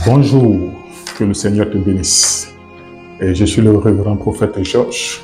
Bonjour, que le Seigneur te bénisse. Et je suis le révérend prophète Georges.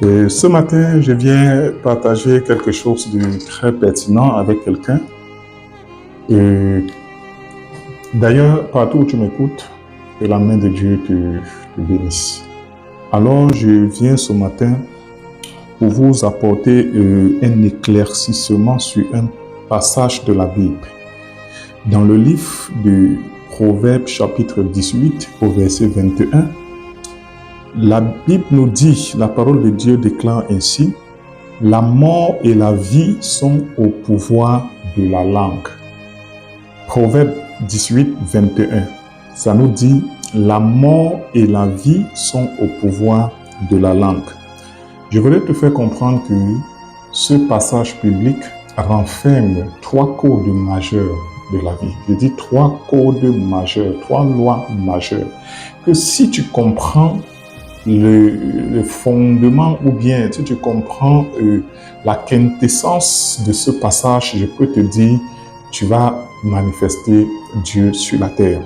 Et ce matin, je viens partager quelque chose de très pertinent avec quelqu'un. Et d'ailleurs, partout où tu m'écoutes, que la main de Dieu te bénisse. Alors, je viens ce matin pour vous apporter un éclaircissement sur un passage de la Bible. Dans le livre de Proverbes chapitre 18 au verset 21, la Bible nous dit, la parole de Dieu déclare ainsi, « La mort et la vie sont au pouvoir de la langue. » Proverbe 18, 21, ça nous dit, « La mort et la vie sont au pouvoir de la langue. » Je voudrais te faire comprendre que ce passage biblique renferme 3 codes majeurs de la vie. Je dis 3 codes majeurs, 3 lois majeures. Que si tu comprends le fondement ou bien si tu comprends la quintessence de ce passage, je peux te dire, tu vas manifester Dieu sur la terre.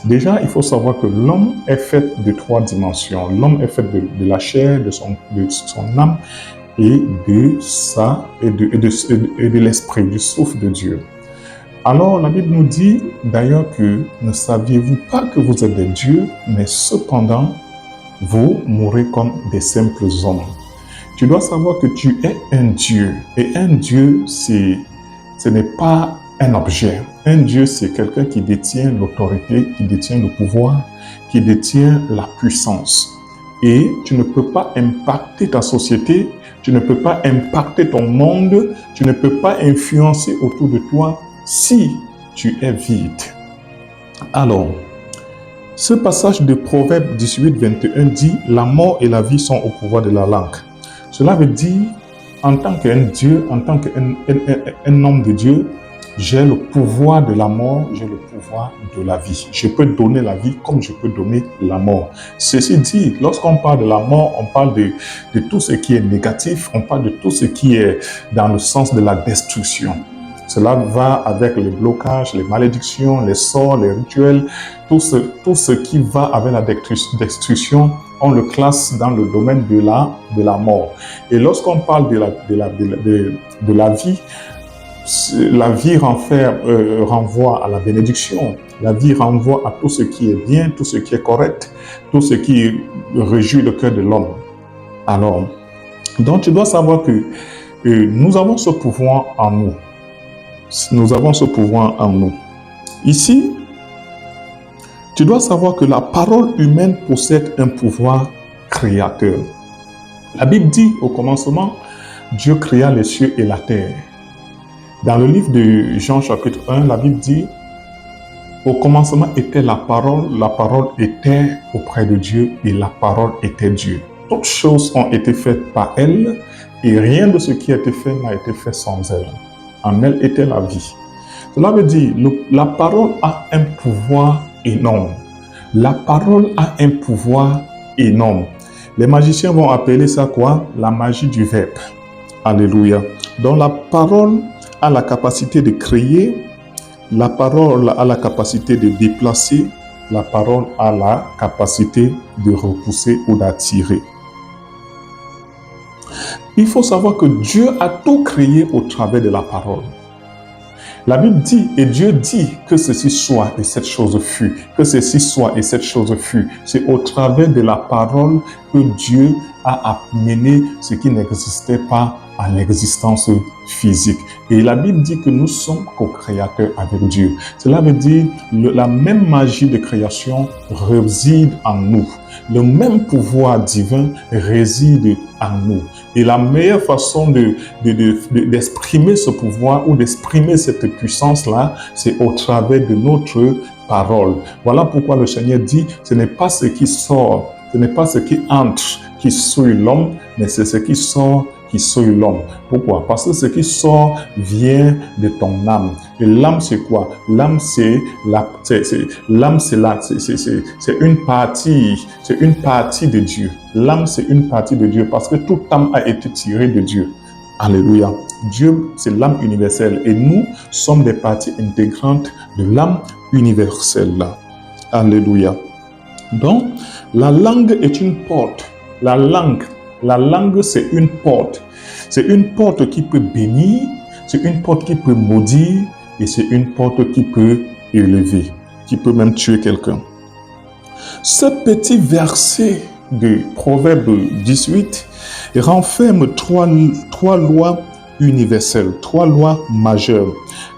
Déjà, il faut savoir que l'homme est fait de 3 dimensions. L'homme est fait de la chair, de son âme et de l'esprit, du souffle de Dieu. Alors, la Bible nous dit d'ailleurs que ne saviez-vous pas que vous êtes des dieux, mais cependant, vous mourrez comme des simples hommes. Tu dois savoir que tu es un Dieu. Et un Dieu, ce n'est pas un objet. Un Dieu, c'est quelqu'un qui détient l'autorité, qui détient le pouvoir, qui détient la puissance. Et tu ne peux pas impacter ta société, tu ne peux pas impacter ton monde, tu ne peux pas influencer autour de toi si tu es vide. Alors, ce passage de Proverbe 18, 21 dit « La mort et la vie sont au pouvoir de la langue ». Cela veut dire, en tant qu'un Dieu, en tant qu'un homme de Dieu, j'ai le pouvoir de la mort, j'ai le pouvoir de la vie. Je peux donner la vie comme je peux donner la mort. Ceci dit, lorsqu'on parle de la mort, on parle de tout ce qui est négatif, on parle de tout ce qui est dans le sens de la destruction. Cela va avec les blocages, les malédictions, les sorts, les rituels, tout ce qui va avec la destruction, on le classe dans le domaine de la mort. Et lorsqu'on parle de la vie renvoie à la bénédiction. La vie renvoie à tout ce qui est bien, tout ce qui est correct, tout ce qui réjouit le cœur de l'homme. Alors, donc tu dois savoir que nous avons ce pouvoir en nous. Nous avons ce pouvoir en nous. Ici, tu dois savoir que la parole humaine possède un pouvoir créateur. La Bible dit au commencement, Dieu créa les cieux et la terre. Dans le livre de Jean chapitre 1, la Bible dit, au commencement était la parole était auprès de Dieu et la parole était Dieu. Toutes choses ont été faites par elle et rien de ce qui a été fait n'a été fait sans elle. En elle était la vie. Cela veut dire, la parole a un pouvoir énorme. La parole a un pouvoir énorme. Les magiciens vont appeler ça quoi? La magie du verbe. Alléluia. Donc la parole a la capacité de créer, la parole a la capacité de déplacer, la parole a la capacité de repousser ou d'attirer. Il faut savoir que Dieu a tout créé au travers de la parole. La Bible dit, et Dieu dit que ceci soit et cette chose fut, que ceci soit et cette chose fut. C'est au travers de la parole que Dieu a amené ce qui n'existait pas à l'existence physique. Et la Bible dit que nous sommes co-créateurs avec Dieu. Cela veut dire la même magie de création réside en nous. Le même pouvoir divin réside en nous. Et la meilleure façon d'exprimer ce pouvoir ou d'exprimer cette puissance-là, c'est au travers de notre parole. Voilà pourquoi le Seigneur dit, ce n'est pas ce qui sort, ce n'est pas ce qui entre qui souille l'homme, mais c'est ce qui sort qui souille l'homme. Pourquoi? Parce que ce qui sort vient de ton âme. Et l'âme, c'est quoi? L'âme, c'est une partie de Dieu. L'âme, c'est une partie de Dieu parce que toute âme a été tirée de Dieu. Alléluia. Dieu, c'est l'âme universelle et nous sommes des parties intégrantes de l'âme universelle. Alléluia. Donc, la langue est une porte. La langue, c'est une porte. C'est une porte qui peut bénir, c'est une porte qui peut maudire, et c'est une porte qui peut élever, qui peut même tuer quelqu'un. Ce petit verset de Proverbe 18 renferme trois lois universelles, trois lois majeures.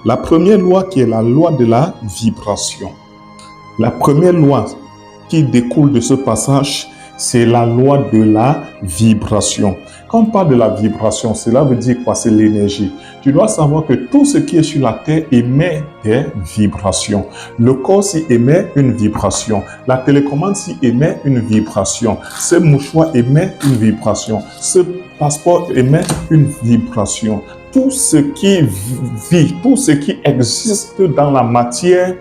La première loi qui est la loi de la vibration. La première loi qui découle de ce passage, c'est la loi de la vibration. Quand on parle de la vibration, cela veut dire quoi? C'est l'énergie. Tu dois savoir que tout ce qui est sur la terre émet des vibrations. Le corps s'y émet une vibration. La télécommande s'y émet une vibration. Ce mouchoir émet une vibration. Ce passeport émet une vibration. Tout ce qui vit, tout ce qui existe dans la matière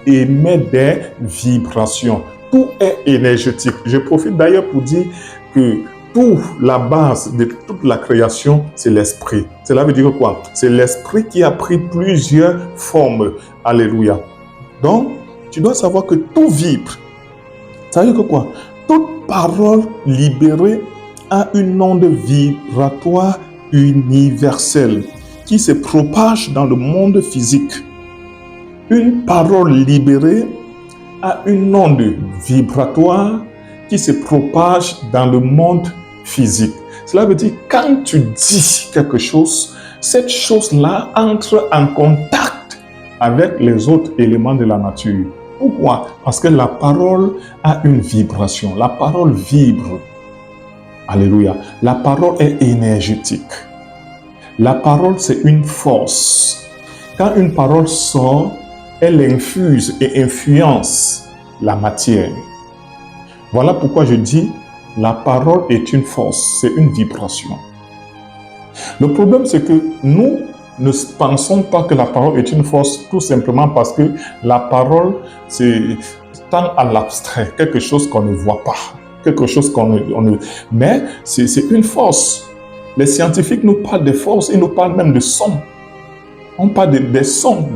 émet des vibrations. Tout est énergétique. Je profite d'ailleurs pour dire que la base de toute la création, c'est l'esprit. Cela veut dire quoi? C'est l'esprit qui a pris plusieurs formes. Alléluia. Donc, tu dois savoir que tout vibre. Ça veut dire quoi? Toute parole libérée a une onde vibratoire universelle qui se propage dans le monde physique. Une parole libérée a une onde vibratoire qui se propage dans le monde physique. Cela veut dire quand tu dis quelque chose, cette chose-là entre en contact avec les autres éléments de la nature. Pourquoi? Parce que la parole a une vibration. La parole vibre. Alléluia. La parole est énergétique. La parole, c'est une force. Quand une parole sort, elle infuse et influence la matière. Voilà pourquoi je dis, la parole est une force, c'est une vibration. Le problème, c'est que nous ne pensons pas que la parole est une force, tout simplement parce que la parole, c'est tant à l'abstrait, quelque chose qu'on ne voit pas, quelque chose qu'on ne... Mais c'est une force. Les scientifiques nous parlent de force, ils nous parlent même de son. On parle des sons.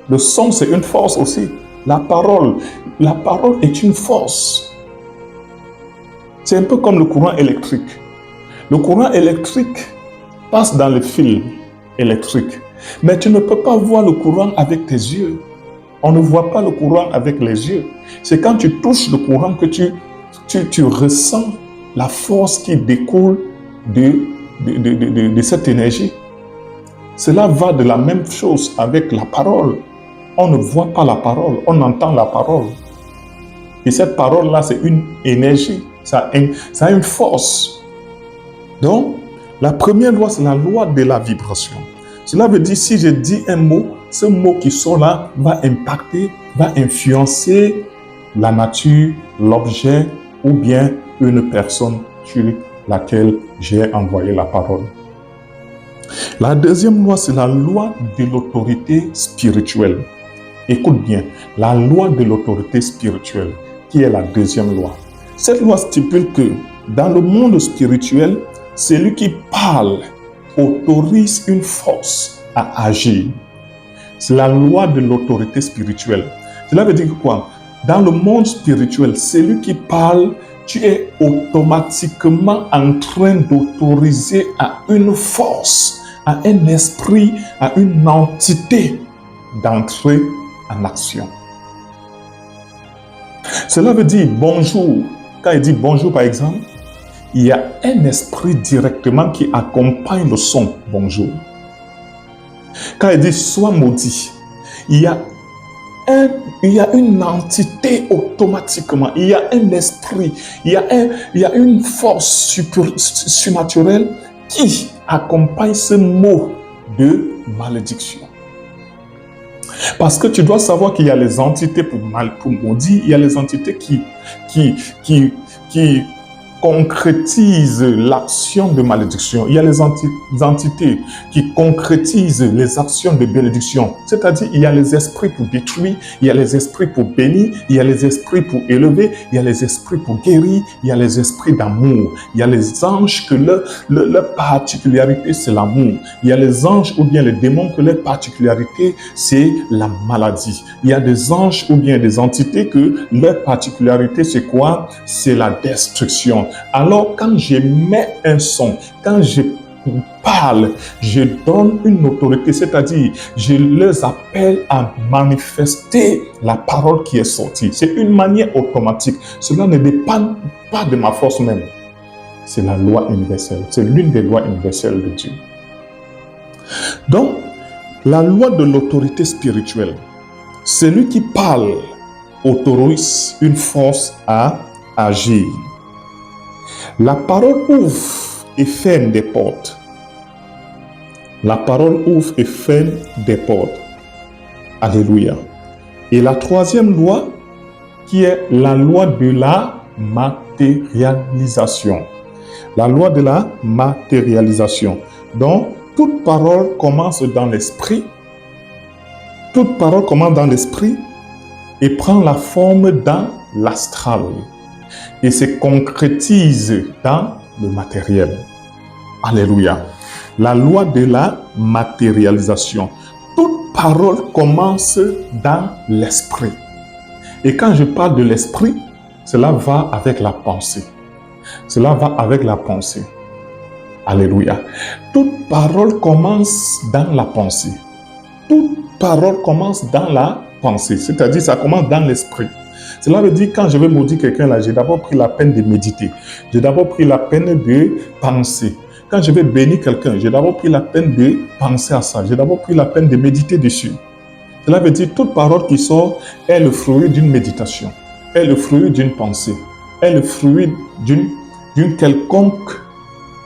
Le son, c'est une force aussi. La parole est une force. C'est un peu comme le courant électrique. Le courant électrique passe dans le fil électrique. Mais tu ne peux pas voir le courant avec tes yeux. On ne voit pas le courant avec les yeux. C'est quand tu touches le courant que tu ressens la force qui découle de cette énergie. Cela va de la même chose avec la parole. On ne voit pas la parole, on entend la parole. Et cette parole-là, c'est une énergie, ça a une force. Donc, la première loi, c'est la loi de la vibration. Cela veut dire, si je dis un mot, ce mot qui sort là va impacter, va influencer la nature, l'objet ou bien une personne sur laquelle j'ai envoyé la parole. La deuxième loi, c'est la loi de l'autorité spirituelle. Écoute bien, la loi de l'autorité spirituelle, qui est la deuxième loi. Cette loi stipule que dans le monde spirituel, celui qui parle autorise une force à agir. C'est la loi de l'autorité spirituelle. Cela veut dire quoi? Dans le monde spirituel, celui qui parle, tu es automatiquement en train d'autoriser à une force, à un esprit, à une entité d'entrer en action. Cela veut dire bonjour. Quand il dit bonjour par exemple, il y a un esprit directement qui accompagne le son bonjour. Quand il dit sois maudit, il y a une entité automatiquement, il y a un esprit, il y a une force surnaturelle qui accompagne ce mot de malédiction. Parce que tu dois savoir qu'il y a les entités pour maudire, il y a les entités qui concrétisent l'action de malédiction. Il y a les entités qui concrétisent les actions de bénédiction. C'est-à-dire, il y a les esprits pour détruire, il y a les esprits pour bénir, il y a les esprits pour élever, il y a les esprits pour guérir, il y a les esprits d'amour. Il y a les anges que leur particularité, c'est l'amour. Il y a les anges ou bien les démons que leur particularité, c'est la maladie. Il y a des anges ou bien des entités que leur particularité, c'est quoi? C'est la destruction. Alors, quand j'émets un son, quand je parle, je donne une autorité, c'est-à-dire, je les appelle à manifester la parole qui est sortie. C'est une manière automatique. Cela ne dépend pas de ma force même. C'est la loi universelle. C'est l'une des lois universelles de Dieu. Donc, la loi de l'autorité spirituelle, celui qui parle autorise une force à agir. La parole ouvre et ferme des portes. La parole ouvre et ferme des portes. Alléluia. Et la troisième loi, qui est la loi de la matérialisation. La loi de la matérialisation. Donc, toute parole commence dans l'esprit. Toute parole commence dans l'esprit et prend la forme dans l'astral et se concrétise dans le matériel. Alléluia. La loi de la matérialisation. Toute parole commence dans l'esprit. Et quand je parle de l'esprit, cela va avec la pensée. Cela va avec la pensée. Alléluia. Toute parole commence dans la pensée. Toute parole commence dans la pensée. C'est-à-dire, ça commence dans l'esprit. Cela veut dire, quand je vais maudire quelqu'un là, j'ai d'abord pris la peine de méditer. J'ai d'abord pris la peine de penser. Quand je vais bénir quelqu'un, j'ai d'abord pris la peine de penser à ça. J'ai d'abord pris la peine de méditer dessus. Cela veut dire, toute parole qui sort est le fruit d'une méditation, est le fruit d'une pensée, est le fruit d'une quelconque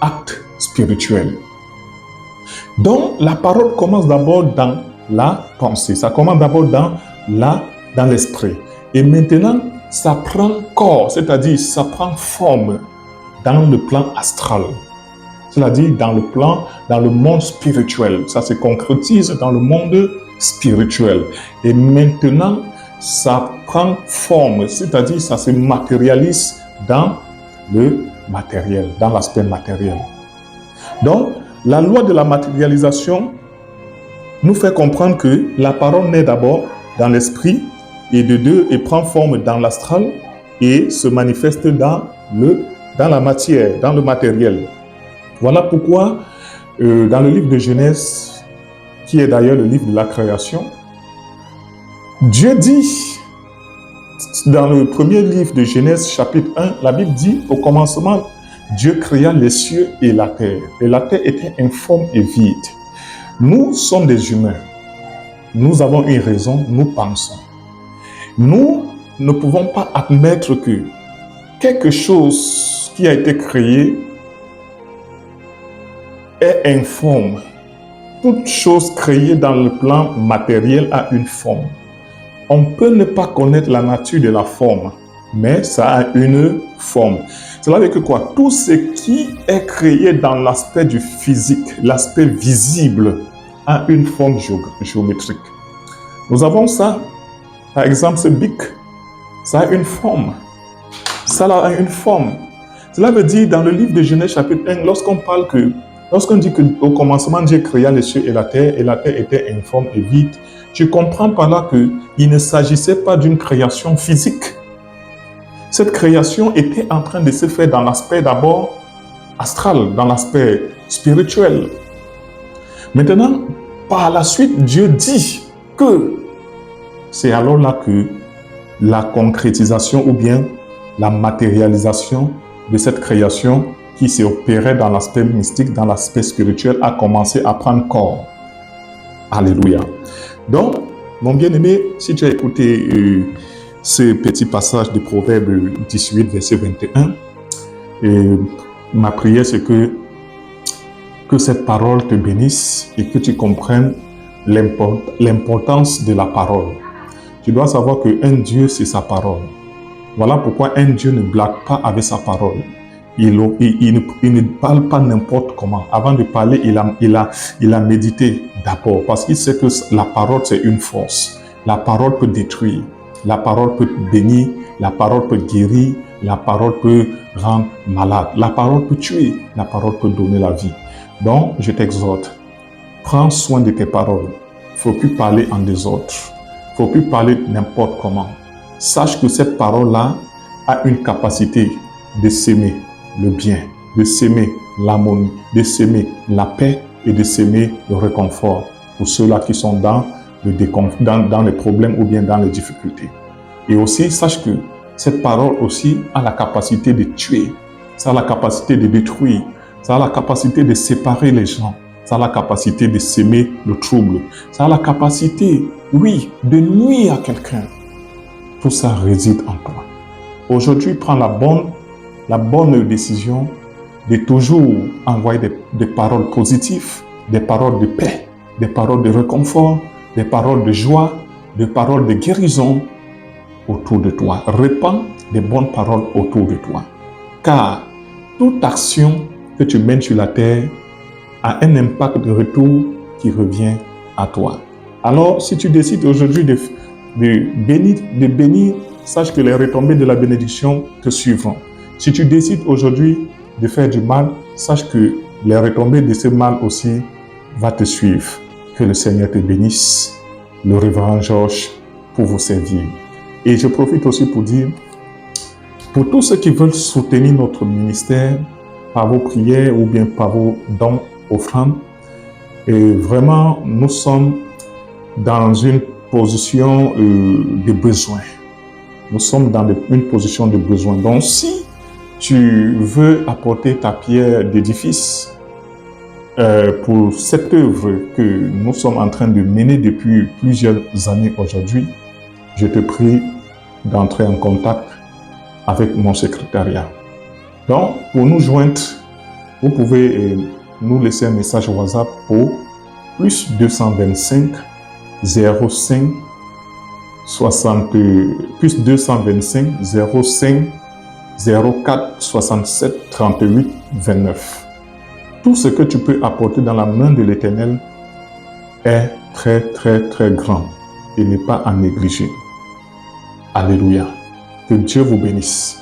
acte spirituel. Donc, la parole commence d'abord dans la pensée. Ça commence d'abord dans l'esprit. Et maintenant, ça prend corps, c'est-à-dire ça prend forme dans le plan astral. C'est-à-dire dans le monde spirituel. Ça se concrétise dans le monde spirituel. Et maintenant, ça prend forme, c'est-à-dire ça se matérialise dans le matériel, dans l'aspect matériel. Donc, la loi de la matérialisation nous fait comprendre que la parole naît d'abord dans l'esprit et de deux, et prend forme dans l'astral et se manifeste dans la matière, dans le matériel. Voilà pourquoi dans le livre de Genèse, qui est d'ailleurs le livre de la création, Dieu dit, dans le premier livre de Genèse, chapitre 1, la Bible dit, au commencement, Dieu créa les cieux et la terre était informe et vide. Nous sommes des humains. Nous avons une raison, nous pensons. Nous ne pouvons pas admettre que quelque chose qui a été créé est informe. Toute chose créée dans le plan matériel a une forme. On peut ne pas connaître la nature de la forme, mais ça a une forme. Cela veut dire que quoi? Tout ce qui est créé dans l'aspect du physique, l'aspect visible, a une forme géométrique. Nous avons ça. Par exemple, ce bic, ça a une forme. Ça a une forme. Cela veut dire, dans le livre de Genèse chapitre 1, lorsqu'on dit qu'au commencement, Dieu créa les cieux et la terre était informe et vide, tu comprends par là qu'il ne s'agissait pas d'une création physique. Cette création était en train de se faire dans l'aspect d'abord astral, dans l'aspect spirituel. Maintenant, par la suite, Dieu dit que c'est alors là que la concrétisation ou bien la matérialisation de cette création qui s'est opérée dans l'aspect mystique, dans l'aspect spirituel, a commencé à prendre corps. Alléluia. Donc, mon bien-aimé, si tu as écouté ce petit passage de Proverbe 18, verset 21, ma prière, c'est que cette parole te bénisse et que tu comprennes l'importance de la parole. Tu dois savoir qu'un Dieu, c'est sa parole. Voilà pourquoi un Dieu ne blague pas avec sa parole. il ne parle pas n'importe comment. Avant de parler, il a médité d'abord parce qu'il sait que la parole, c'est une force. La parole peut détruire, la parole peut bénir, la parole peut guérir, la parole peut rendre malade, la parole peut tuer, la parole peut donner la vie. Donc, je t'exhorte, prends soin de tes paroles. Il ne faut plus parler en désordre. Il ne faut plus parler n'importe comment. Sache que cette parole-là a une capacité de s'aimer le bien, de s'aimer l'harmonie, de s'aimer la paix et de s'aimer le réconfort pour ceux-là qui sont dans les problèmes ou bien dans les difficultés. Et aussi, sache que cette parole aussi a la capacité de tuer, ça a la capacité de détruire, ça a la capacité de séparer les gens, ça a la capacité de s'aimer le trouble, ça a la capacité, oui, de nuire à quelqu'un. Tout ça réside en toi. Aujourd'hui, prends la bonne décision de toujours envoyer des paroles positives, des paroles de paix, des paroles de réconfort, des paroles de joie, des paroles de guérison autour de toi. Répands des bonnes paroles autour de toi. Car toute action que tu mènes sur la terre a un impact de retour qui revient à toi. Alors, si tu décides aujourd'hui de bénir, sache que les retombées de la bénédiction te suivront. Si tu décides aujourd'hui de faire du mal, sache que les retombées de ce mal aussi vont te suivre. Que le Seigneur te bénisse. Le révérend Georges pour vous servir. Et je profite aussi pour dire, pour tous ceux qui veulent soutenir notre ministère par vos prières ou bien par vos dons, offrandes, et vraiment, nous sommes dans une position de besoin. Nous sommes dans une position de besoin. Donc, si tu veux apporter ta pierre d'édifice pour cette œuvre que nous sommes en train de mener depuis plusieurs années aujourd'hui, je te prie d'entrer en contact avec mon secrétariat. Donc, pour nous joindre, vous pouvez nous laisser un message WhatsApp au plus 225 05 60 plus 225 05 04 67 38 29. Tout ce que tu peux apporter dans la main de l'Éternel est très très très grand et n'est pas à négliger. Alléluia. Que Dieu vous bénisse.